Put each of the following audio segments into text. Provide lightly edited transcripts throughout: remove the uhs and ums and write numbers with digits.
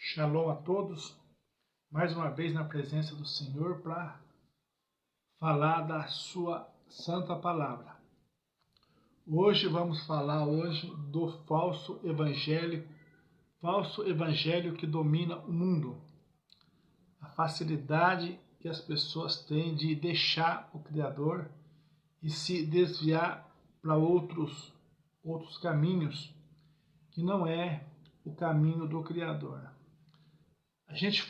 Shalom a todos, mais uma vez na presença do Senhor para falar da sua santa palavra. Hoje vamos falar do falso evangelho que domina o mundo. A facilidade que as pessoas têm de deixar o Criador e se desviar para outros caminhos que não é o caminho do Criador. A gente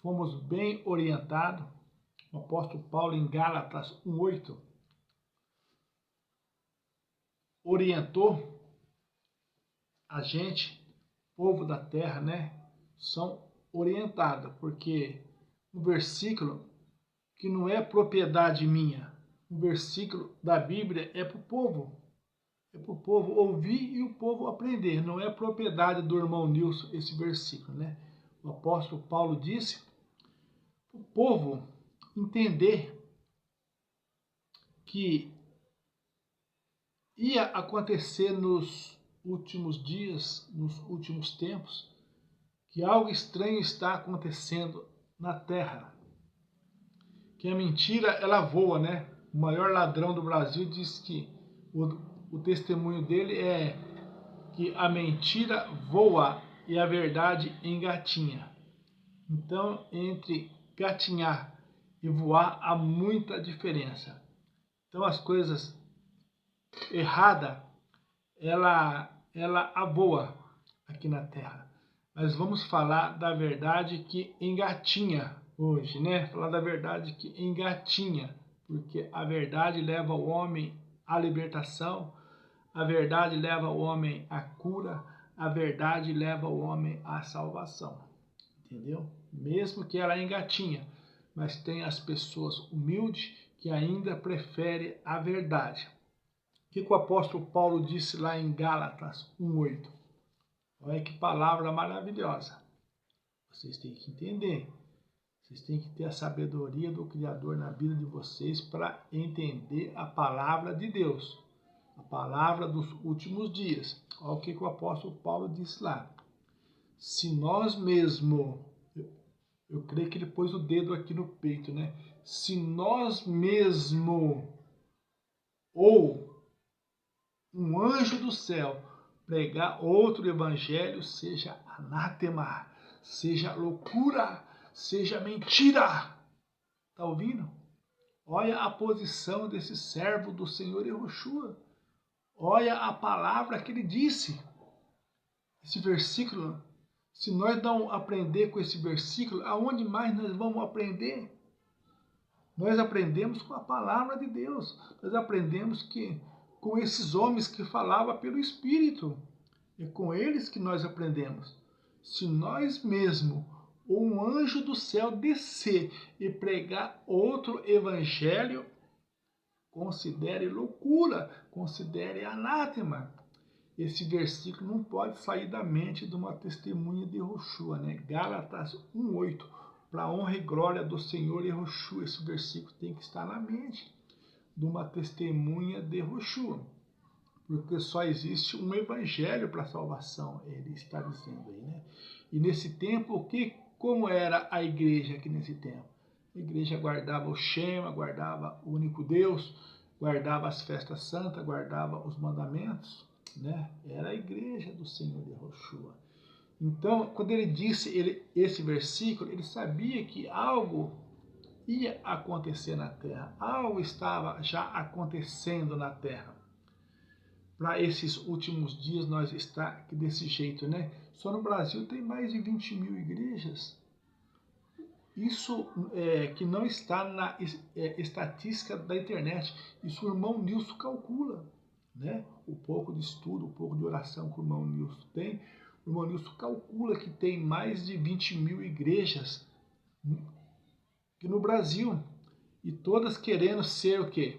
fomos bem orientados, o apóstolo Paulo em Gálatas 1:8 orientou a gente, povo da terra, são orientados, porque um versículo que não é propriedade minha, um versículo da Bíblia é para o povo ouvir e o povo aprender, não é propriedade do irmão Nilson esse versículo, O apóstolo Paulo disse para o povo entender que ia acontecer nos últimos dias, nos últimos tempos, que algo estranho está acontecendo na terra. Que a mentira, ela voa, O maior ladrão do Brasil diz que o testemunho dele é que a mentira voa e a verdade engatinha. Então, entre gatinhar e voar há muita diferença. Então, as coisas erradas, ela voa aqui na Terra. Mas vamos falar da verdade que engatinha hoje, Falar da verdade que engatinha, porque a verdade leva o homem à libertação, a verdade leva o homem à cura, a verdade leva o homem à salvação. Entendeu? Mesmo que ela engatinha, mas tem as pessoas humildes que ainda preferem a verdade. O que o apóstolo Paulo disse lá em Gálatas 1:8? Olha que palavra maravilhosa. Vocês têm que entender. Vocês têm que ter a sabedoria do Criador na vida de vocês para entender a palavra de Deus. A palavra dos últimos dias. Olha o que o apóstolo Paulo disse lá. Se nós mesmos, eu creio que ele pôs o dedo aqui no peito, Se nós mesmos, ou um anjo do céu, pregar outro evangelho, seja anátema, seja loucura, seja mentira. Está ouvindo? Olha a posição desse servo do Senhor Yahushua. Olha a palavra que ele disse. Esse versículo, se nós não aprender com esse versículo, aonde mais nós vamos aprender? Nós aprendemos com a palavra de Deus. Nós aprendemos com esses homens que falavam pelo Espírito. É com eles que nós aprendemos. Se nós mesmos, ou um anjo do céu descer e pregar outro evangelho, considere loucura, considere anátema. Esse versículo não pode sair da mente de uma testemunha de Yahushua, Gálatas 1:8. Para a honra e glória do Senhor Yahushua, esse versículo tem que estar na mente de uma testemunha de Yahushua. Porque só existe um evangelho para a salvação, ele está dizendo aí, E nesse tempo, como era a igreja aqui nesse tempo? A igreja guardava o Shema, guardava o único Deus, guardava as festas santas, guardava os mandamentos, Era a igreja do Senhor Yahushua. Então, quando ele disse esse versículo, ele sabia que algo ia acontecer na terra, algo estava já acontecendo na terra. Para esses últimos dias nós está desse jeito, Só no Brasil tem mais de 20.000 igrejas. Isso que não está na estatística da internet. Isso o irmão Nilson calcula, O pouco de estudo, o pouco de oração que o irmão Nilson tem. O irmão Nilson calcula que tem mais de 20.000 igrejas aqui no Brasil. E todas querendo ser o quê?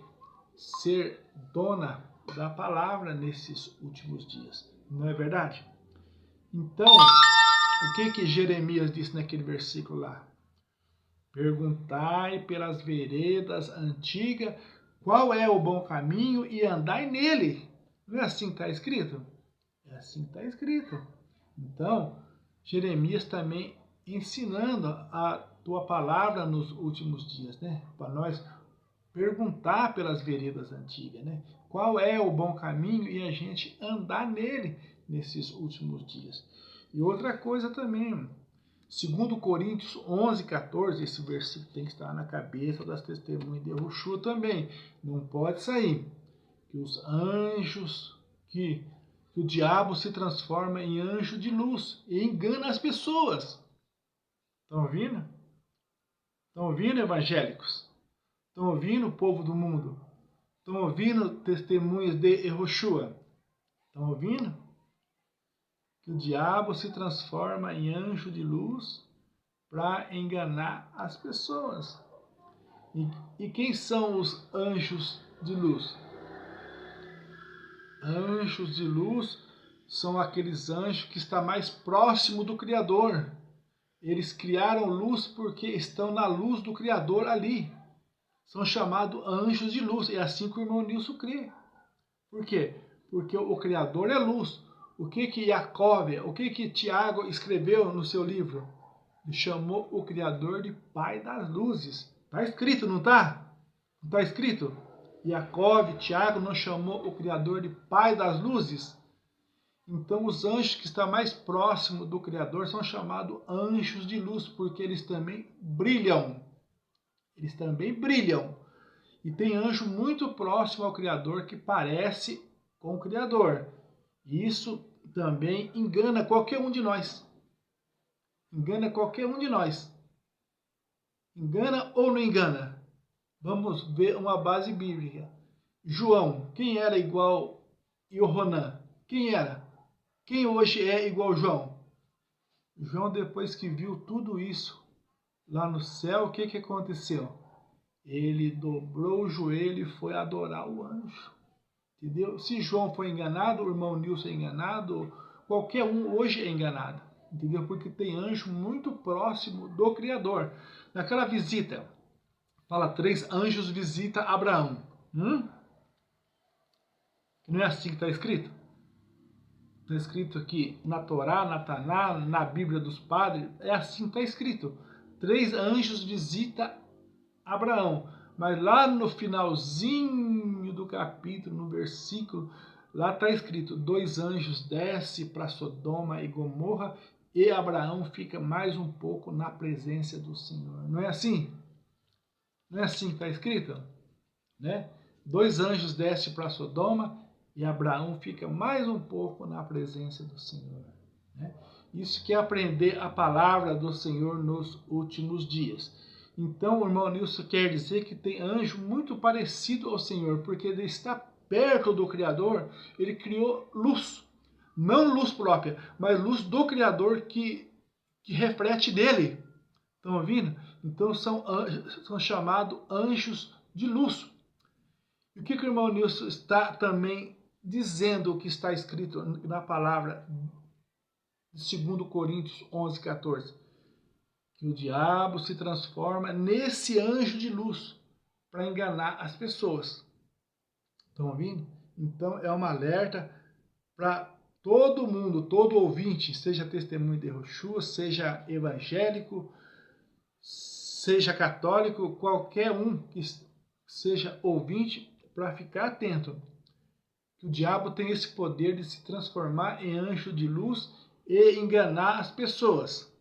Ser dona da palavra nesses últimos dias. Não é verdade? Então, o que Jeremias disse naquele versículo lá? Perguntai pelas veredas antigas qual é o bom caminho e andai nele. Não é assim que está escrito? É assim que está escrito. Então, Jeremias também ensinando a tua palavra nos últimos dias, né? Para nós perguntar pelas veredas antigas, né? Qual é o bom caminho e a gente andar nele nesses últimos dias. E outra coisa também, segundo Coríntios 11:14, esse versículo tem que estar na cabeça das testemunhas de Yahushua também, não pode sair. Que os anjos, que o diabo se transforma em anjo de luz e engana as pessoas. Estão ouvindo? Estão ouvindo, evangélicos? Estão ouvindo, povo do mundo? Estão ouvindo, testemunhas de Yahushua? Estão ouvindo? Que o diabo se transforma em anjo de luz para enganar as pessoas. E quem são os anjos de luz? Anjos de luz são aqueles anjos que estão mais próximo do Criador. Eles criaram luz porque estão na luz do Criador ali. São chamados anjos de luz. É assim que o irmão Nilson crê. Por quê? Porque o Criador é luz. O que Tiago escreveu no seu livro? Ele chamou o Criador de Pai das Luzes. Está escrito, não está? Não está escrito? Tiago não chamou o Criador de Pai das Luzes? Então os anjos que estão mais próximos do Criador são chamados anjos de luz, porque eles também brilham. Eles também brilham. E tem anjo muito próximo ao Criador que parece com o Criador. E isso também engana qualquer um de nós. Engana qualquer um de nós. Engana ou não engana? Vamos ver uma base bíblica. João, quem era igual Yohanan? Quem era? Quem hoje é igual João? João, depois que viu tudo isso lá no céu, o que aconteceu? Ele dobrou o joelho e foi adorar o anjo. Entendeu? Se João foi enganado, o irmão Nilson é enganado, qualquer um hoje é enganado. Entendeu? Porque tem anjo muito próximo do Criador. Naquela visita, fala 3 anjos visita Abraão. Não é assim que está escrito? Está escrito aqui na Torá, na Taná, na Bíblia dos Padres. É assim que está escrito. 3 anjos visita Abraão. Mas lá no finalzinho do capítulo, no versículo, lá está escrito: 2 anjos descem para Sodoma e Gomorra e Abraão fica mais um pouco na presença do Senhor. Não é assim? Não é assim que está escrito? Né? 2 anjos descem para Sodoma e Abraão fica mais um pouco na presença do Senhor. Né? Isso que é aprender a palavra do Senhor nos últimos dias. Então, o irmão Nilson quer dizer que tem anjo muito parecido ao Senhor, porque ele está perto do Criador, ele criou luz. Não luz própria, mas luz do Criador que reflete dele. Estão ouvindo? Então, são chamados anjos de luz. E o que o irmão Nilson está também dizendo, o que está escrito na palavra de 2 Coríntios 11:14? Que o diabo se transforma nesse anjo de luz para enganar as pessoas. Estão ouvindo? Então é um alerta para todo mundo, todo ouvinte, seja testemunho de Yahushua, seja evangélico, seja católico, qualquer um que seja ouvinte, para ficar atento. Que o diabo tem esse poder de se transformar em anjo de luz e enganar as pessoas.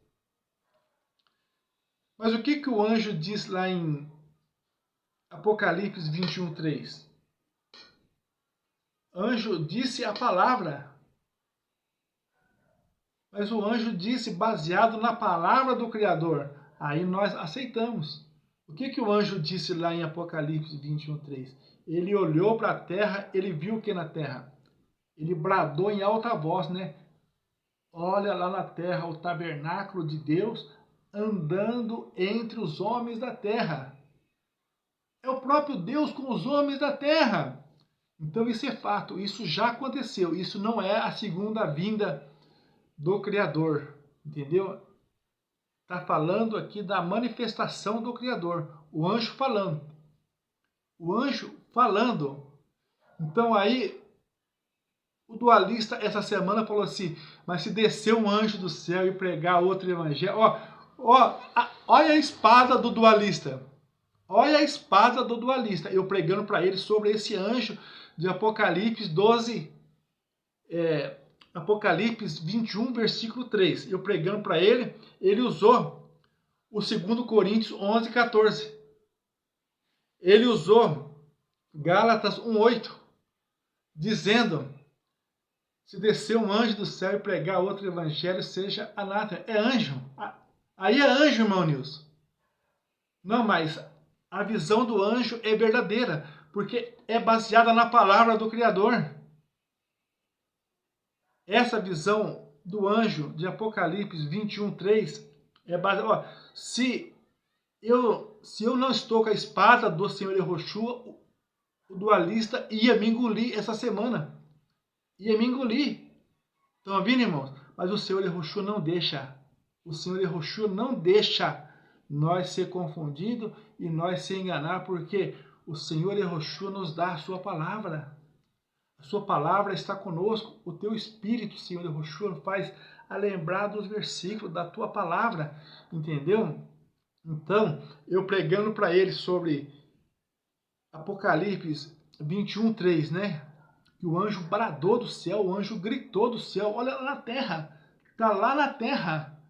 Mas o que o anjo diz lá em Apocalipse 21:3? Anjo disse a palavra. Mas o anjo disse baseado na palavra do Criador. Aí nós aceitamos. O que o anjo disse lá em Apocalipse 21:3? Ele olhou para a terra, ele viu o que na terra? Ele bradou em alta voz, né? Olha lá na terra o tabernáculo de Deus andando entre os homens da terra. É o próprio Deus com os homens da terra. Então isso é fato, isso já aconteceu. Isso não é a segunda vinda do Criador, entendeu? Está falando aqui da manifestação do Criador. O anjo falando. O anjo falando. Então aí, O dualista essa semana falou assim, mas se descer um anjo do céu e pregar outro evangelho, olha a espada do dualista. Olha a espada do dualista. Eu pregando para ele sobre esse anjo de Apocalipse 12, Apocalipse 21, versículo 3. Eu pregando para ele, ele usou o 2 Coríntios 11, 14. Ele usou Gálatas 1:8, dizendo, se descer um anjo do céu e pregar outro evangelho, seja anátema. É anjo. Aí é anjo, irmão Nilson. Não, mas a visão do anjo é verdadeira, porque é baseada na palavra do Criador. Essa visão do anjo de Apocalipse 21:3 é baseada... Se eu não estou com a espada do Senhor Yehoshua, o dualista ia me engolir essa semana. Ia me engolir. Estão ouvindo, irmãos? Mas o Senhor Yehoshua não deixa. O Senhor Yehoshua não deixa nós ser confundidos e nós ser enganados, porque o Senhor Yehoshua nos dá a sua palavra. A sua palavra está conosco. O teu espírito, Senhor Yehoshua, faz a lembrar dos versículos da tua palavra. Entendeu? Então, eu pregando para ele sobre Apocalipse 21:3, né? Que o anjo bradou do céu, o anjo gritou do céu, olha lá na terra, está lá na terra.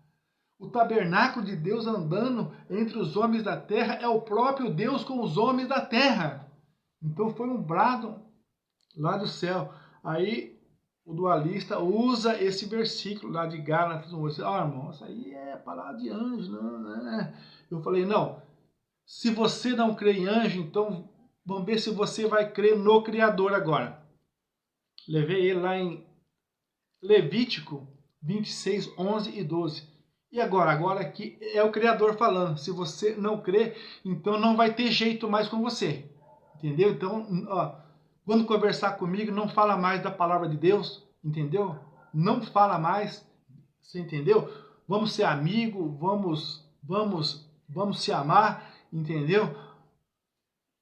O tabernáculo de Deus andando entre os homens da terra é o próprio Deus com os homens da terra. Então foi um brado lá do céu. Aí o dualista usa esse versículo lá de Gálatas 1:8. Irmão, isso aí é palavra de anjo, não, né? Eu falei, não, se você não crê em anjo, então vamos ver se você vai crer no Criador agora. Levei ele lá em Levítico 26, 11 e 12. E agora? Agora aqui é o Criador falando. Se você não crê, então não vai ter jeito mais com você. Entendeu? Então, quando conversar comigo, não fala mais da palavra de Deus. Entendeu? Não fala mais. Você entendeu? Vamos ser amigos, vamos se amar. Entendeu?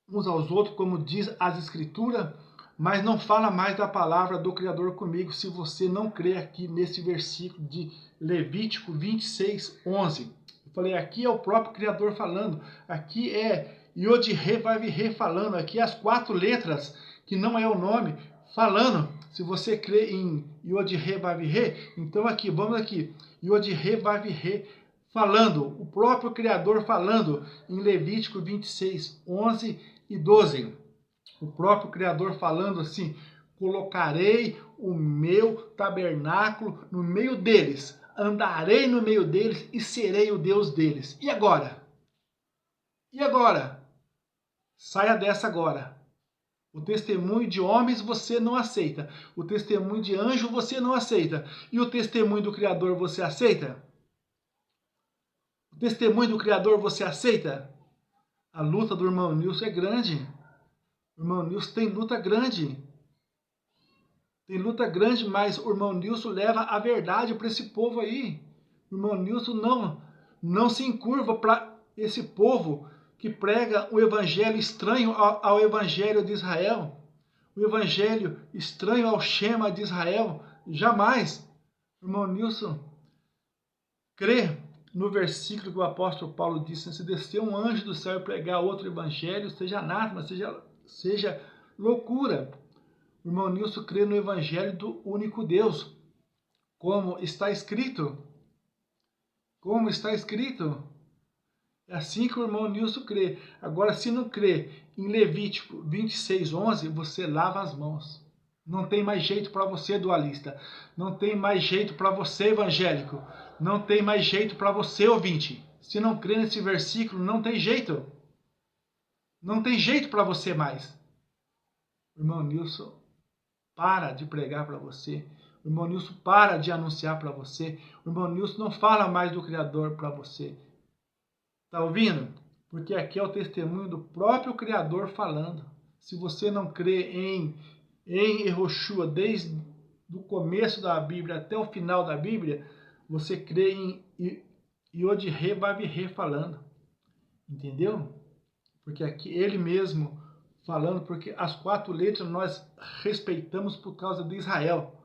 Uns aos outros, como diz as Escrituras. Mas não fala mais da palavra do Criador comigo se você não crê aqui nesse versículo de Levítico 26, 11. Eu falei, aqui é o próprio Criador falando, aqui é Yod-He, Vav-He falando, aqui as 4 letras, que não é o nome, falando. Se você crê em Yod-He, Vav-He, então aqui, vamos aqui, Yod-He, Vav-He falando, o próprio Criador falando em Levítico 26, 11 e 12. O próprio Criador falando assim, colocarei o meu tabernáculo no meio deles, andarei no meio deles e serei o Deus deles. E agora? E agora? Saia dessa agora. O testemunho de homens você não aceita. O testemunho de anjo você não aceita. E o testemunho do Criador você aceita? O testemunho do Criador você aceita? A luta do irmão Nilson é grande. O irmão Nilson tem luta grande. Tem luta grande, mas o irmão Nilson leva a verdade para esse povo aí. O irmão Nilson não se encurva para esse povo que prega o evangelho estranho ao evangelho de Israel. O evangelho estranho ao Shema de Israel. Jamais. O irmão Nilson crê no versículo que o apóstolo Paulo disse, se descer um anjo do céu e pregar outro evangelho, seja anátema, seja loucura. O irmão Nilson crê no evangelho do único Deus, como está escrito. Como está escrito. É assim que o irmão Nilson crê. Agora, se não crê em Levítico 26, 11, você lava as mãos. Não tem mais jeito para você, dualista. Não tem mais jeito para você, evangélico. Não tem mais jeito para você, ouvinte. Se não crê nesse versículo, não tem jeito. Não tem jeito para você mais. O irmão Nilson para de pregar para você. O irmão Nilson para de anunciar para você. O irmão Nilson não fala mais do Criador para você. Está ouvindo? Porque aqui é o testemunho do próprio Criador falando. Se você não crê em Yehoshua desde o começo da Bíblia até o final da Bíblia, você crê em Yod-He, Vav-He falando. Entendeu? Porque aqui ele mesmo falando, porque as 4 letras nós respeitamos por causa de Israel,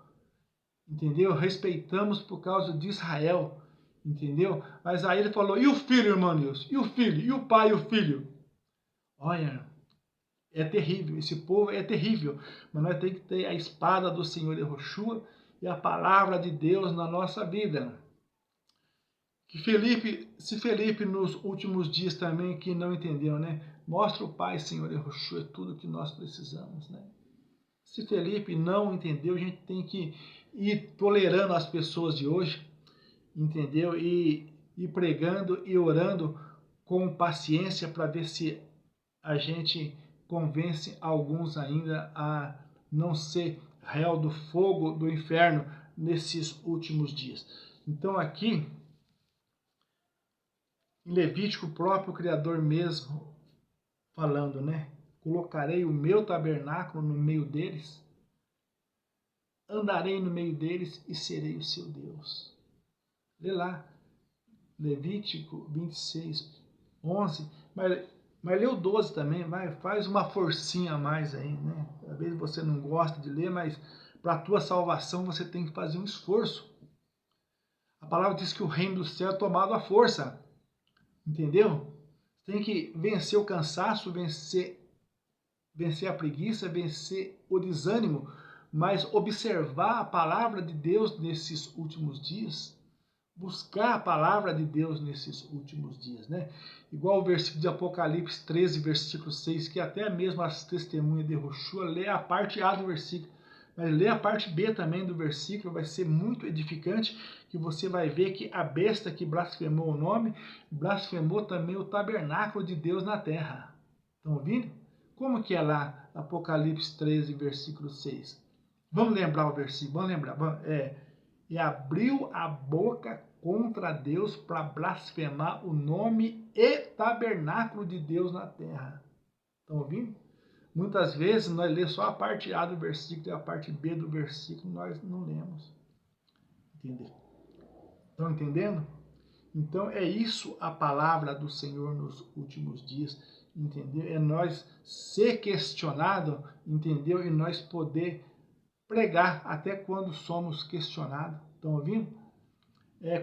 entendeu? Respeitamos por causa de Israel, entendeu? Mas aí ele falou, e o filho, irmão Nilson? E o filho? E o pai e o filho? Olha, é terrível, esse povo é terrível, mas nós temos que ter a espada do Senhor Yahushua e a palavra de Deus na nossa vida. Que Felipe nos últimos dias também que não entendeu, né? Mostra o Pai, Senhor Yahushua, é tudo que nós precisamos, né? Se Felipe não entendeu, a gente tem que ir tolerando as pessoas de hoje, entendeu? E pregando e orando com paciência para ver se a gente convence alguns ainda a não ser réu do fogo do inferno nesses últimos dias. Então aqui, em Levítico, o próprio Criador mesmo falando, né? Colocarei o meu tabernáculo no meio deles, andarei no meio deles e serei o seu Deus. Lê lá, Levítico 26, 11, mas lê o 12 também, faz uma forcinha a mais aí, né? Às vezes você não gosta de ler, mas para a tua salvação você tem que fazer um esforço. A palavra diz que o reino do céu é tomado à força, entendeu? Você tem que vencer o cansaço, vencer a preguiça, vencer o desânimo, mas observar a palavra de Deus nesses últimos dias, buscar a palavra de Deus nesses últimos dias, né? Igual o versículo de Apocalipse 13, versículo 6, que até mesmo as testemunhas de Yahushua lê a parte A do versículo, mas lê a parte B também do versículo, vai ser muito edificante, que você vai ver que a besta que blasfemou o nome, blasfemou também o tabernáculo de Deus na terra. Estão ouvindo? Como que é lá, Apocalipse 13, versículo 6? Vamos lembrar o versículo, vamos lembrar. E abriu a boca contra Deus para blasfemar o nome e tabernáculo de Deus na terra. Estão ouvindo? Muitas vezes nós lemos só a parte A do versículo e a parte B do versículo nós não lemos. Entendeu? Estão entendendo? Então é isso a palavra do Senhor nos últimos dias, entendeu? É nós ser questionado, entendeu? E nós poder pregar até quando somos questionados. Estão ouvindo?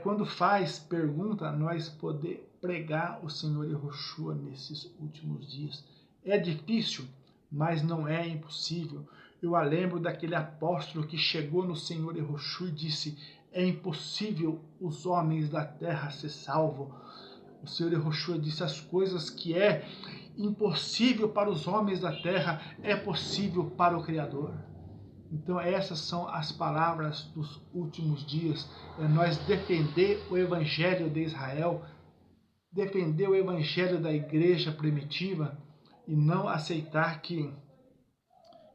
Quando faz pergunta, nós poder pregar o Senhor Yahushua nesses últimos dias. É difícil, mas não é impossível. Eu lembro daquele apóstolo que chegou no Senhor Yahushua e disse: é impossível os homens da terra ser salvos. O Senhor Yahushua disse: as coisas que é impossível para os homens da terra é possível para o Criador. Então essas são as palavras dos últimos dias. É nós defender o Evangelho de Israel, defender o Evangelho da igreja primitiva e não aceitar que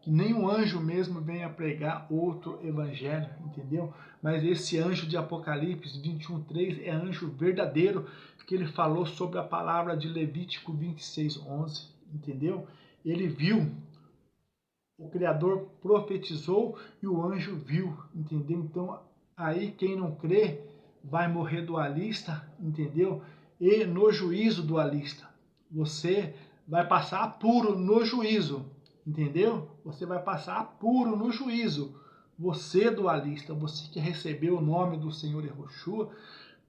nenhum anjo mesmo venha pregar outro evangelho, entendeu? Mas esse anjo de Apocalipse 21:3 é anjo verdadeiro, que ele falou sobre a palavra de Levítico 26:11, entendeu? Ele viu, o Criador profetizou e o anjo viu, entendeu? Então, aí quem não crê vai morrer dualista, entendeu? E no juízo dualista, você vai passar apuro no juízo, entendeu? Você vai passar apuro no juízo. Você dualista, você que recebeu o nome do Senhor Yahushua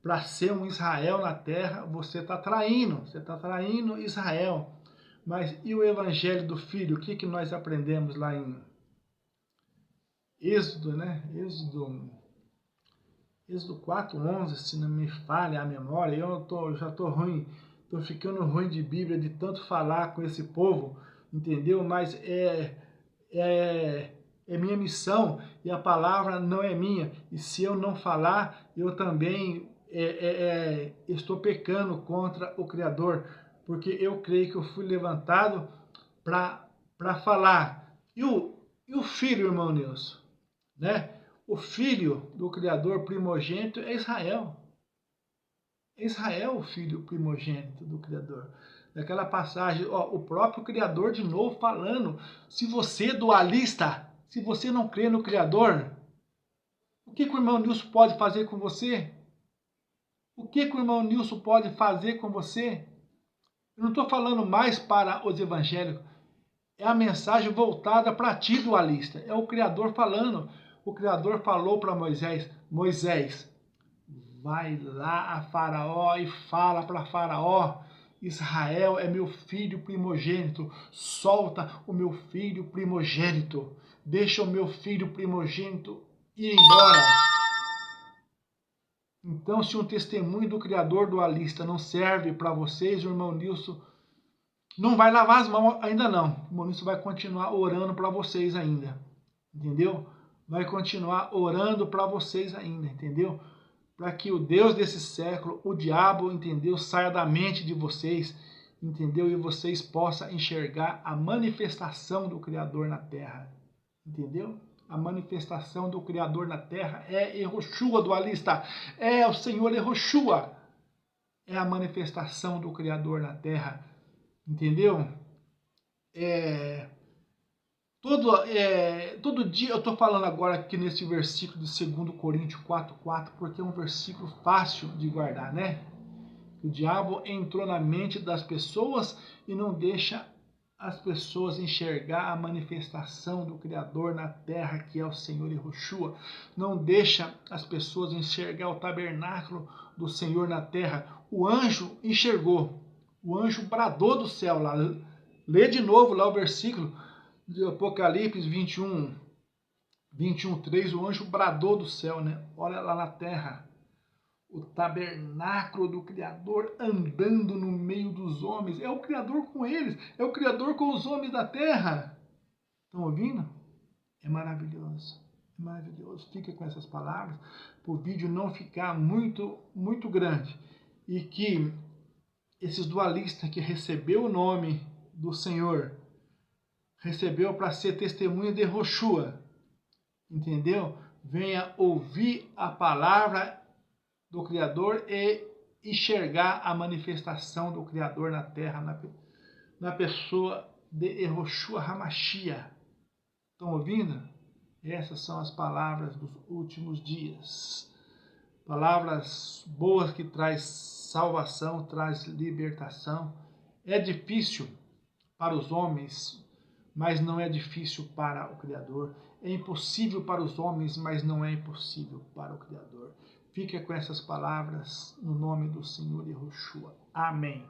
para ser um Israel na terra, você está traindo Israel. Mas e o evangelho do Filho? O que nós aprendemos lá em Êxodo, né? Êxodo 4:11, se não me falha a memória. Eu já estou ruim, estou ficando ruim de Bíblia, de tanto falar com esse povo, entendeu? Mas é minha missão e a palavra não é minha. E se eu não falar, eu também estou pecando contra o Criador, porque eu creio que eu fui levantado para falar. E o filho, irmão Nilson, né? O filho do Criador primogênito é Israel. É Israel o filho primogênito do Criador. Naquela passagem, o próprio Criador de novo falando, se você é dualista, se você não crê no Criador, o que o irmão Nilson pode fazer com você? O que o irmão Nilson pode fazer com você? Eu não estou falando mais para os evangélicos, é a mensagem voltada para ti, dualista. É o Criador falando. O Criador falou para Moisés, Moisés, vai lá a Faraó e fala para Faraó, Israel é meu filho primogênito, solta o meu filho primogênito, deixa o meu filho primogênito ir embora. Então, se um testemunho do Criador dualista não serve para vocês, o irmão Nilson não vai lavar as mãos ainda não. O irmão Nilson vai continuar orando para vocês ainda, entendeu? Vai continuar orando para vocês ainda, entendeu? Para que o Deus desse século, o diabo, entendeu, saia da mente de vocês, entendeu? E vocês possam enxergar a manifestação do Criador na Terra, entendeu? A manifestação do Criador na Terra é Yehoshua, dualista, é o Senhor Yehoshua, é a manifestação do Criador na Terra, entendeu? Todo dia eu estou falando agora aqui nesse versículo de 2 Coríntios 4,4, porque é um versículo fácil de guardar, né? O diabo entrou na mente das pessoas e não deixa as pessoas enxergar a manifestação do Criador na terra, que é o Senhor Yehoshua. Não deixa as pessoas enxergar o tabernáculo do Senhor na terra. O anjo enxergou, o anjo bradou do céu lá. Lê de novo lá o versículo de Apocalipse 21:3, o anjo bradou do céu, né? Olha lá na terra, o tabernáculo do Criador andando no meio dos homens. É o Criador com eles, é o Criador com os homens da terra. Estão ouvindo? É maravilhoso, é maravilhoso. Fica com essas palavras, para o vídeo não ficar muito grande. E que esses dualistas que recebeu o nome do Senhor, recebeu para ser testemunha de Yehoshua, entendeu? Venha ouvir a palavra do Criador e enxergar a manifestação do Criador na terra, na pessoa de Yehoshua HaMashiach. Estão ouvindo? Essas são as palavras dos últimos dias. Palavras boas que traz salvação, traz libertação. É difícil para os homens, mas não é difícil para o Criador. É impossível para os homens, mas não é impossível para o Criador. Fica com essas palavras no nome do Senhor Yehoshua. Amém.